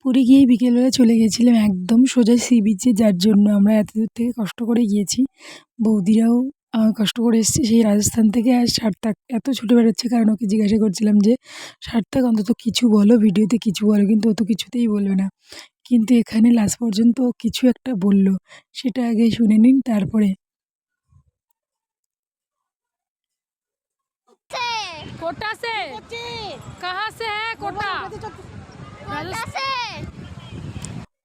পুরী গিয়ে বিকেলবেলা চলে গেছিলাম একদম সোজা সি বিচে, যার জন্য আমরা এত দূর থেকে কষ্ট করে গিয়েছি। বৌদিরাও কষ্ট করে এসছে সেই রাজস্থান থেকে। আর সার্থক এত ছুটে বেড়াচ্ছে, কারণ ওকে জিজ্ঞাসা করছিলাম যে, "সার্থক অন্তত কিছু বলো, ভিডিওতে কিছু বলো।" কিন্তু ও তো কিছুতেই বলবে না। কিন্তু এখানে লাস্ট পর্যন্ত ও কিছু একটা বলল, সেটা আগে শুনে নিন তারপরে। कोटा से कहाँ से है कोटा राजस्थान।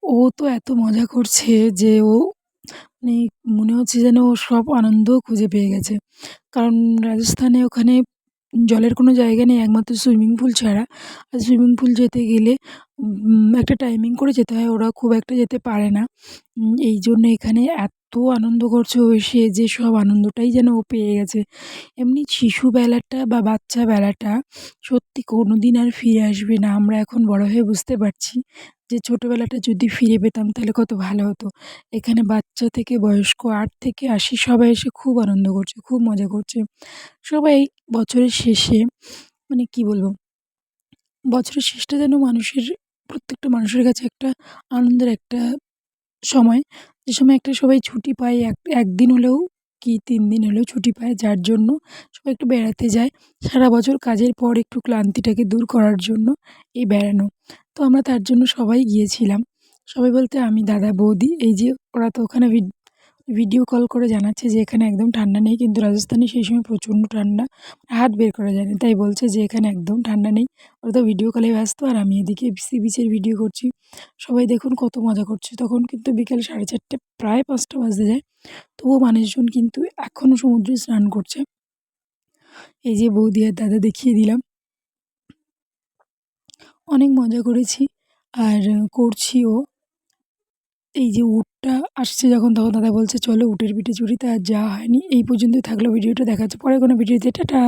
ও তো এত মজা করছে যে ও মানে মনে হচ্ছে যেন ও সব আনন্দ খুঁজে পেয়ে গেছে। কারণ রাজস্থানে ওখানে জলের কোনো জায়গা নেই একমাত্র সুইমিং পুল ছাড়া। আর সুইমিং পুল যেতে গেলে একটা টাইমিং করে যেতে হয়, ওরা খুব একটা যেতে পারে না। এই জন্য এখানে এত আনন্দ করছে ও এসে, যে সব আনন্দটাই যেন ও পেয়ে গেছে। এমনি শিশুবেলাটা বা বাচ্চা বেলাটা সত্যি কোনো দিন আর ফিরে আসবে না। আমরা এখন বড় হয়ে বুঝতে পারছি যে ছোটোবেলাটা যদি ফিরে পেতাম তাহলে কত ভালো হতো। এখানে বাচ্চা থেকে বয়স্ক ৮ থেকে ৮০ সবাই এসে খুব আনন্দ করছে, খুব মজা করছে। সবাই বছরের শেষে মানে কী বলবো? বছরের শেষটা যেন প্রত্যেকটা মানুষের কাছে একটা আনন্দের একটা সময়। যে সময় একটা সবাই ছুটি পায়, একদিন হলেও কি ৩ দিন হলেও ছুটি পায়, যার জন্য সবাই একটু বেড়াতে যায়। সারা বছর কাজের পর একটু ক্লান্তিটাকে দূর করার জন্য এই বেড়ানো। তো আমরা তার জন্য সবাই গিয়েছিলাম। সবাই বলতে আমি, দাদা, বৌদি, এই যে ওরা তো ওখানে ভিডিও কল করে জানাচ্ছে যে এখানে একদম ঠান্ডা নেই, কিন্তু রাজস্থানে সেই সময় প্রচণ্ড ঠান্ডা। হাত বের করা যায় না। তাই বলছে যে এখানে একদম ঠান্ডা নেই। ওরা তো ভিডিও কলে ব্যস্ত আর আমি এদিকে সি বিচের ভিডিও করছি। সবাই দেখুন কত মজা করছে। তখন কিন্তু বিকেল 4:30 প্রায় 5টা বাজতে যায়। তবুও মানুষজন কিন্তু এখনও সমুদ্রে স্নান করছে। এই যে বৌদি আর দাদা দেখিয়ে দিলাম। অনেক মজা করেছি আর করছিও। এই যে উটটা আসছে যখন, তখন দাদা বলছে, "চলো উটের পিঠে চড়ি।" তা আর যাওয়া হয়নি। এই পর্যন্তই থাকলো ভিডিওটা। দেখা হচ্ছে পরে কোনো ভিডিওতে। টাটা।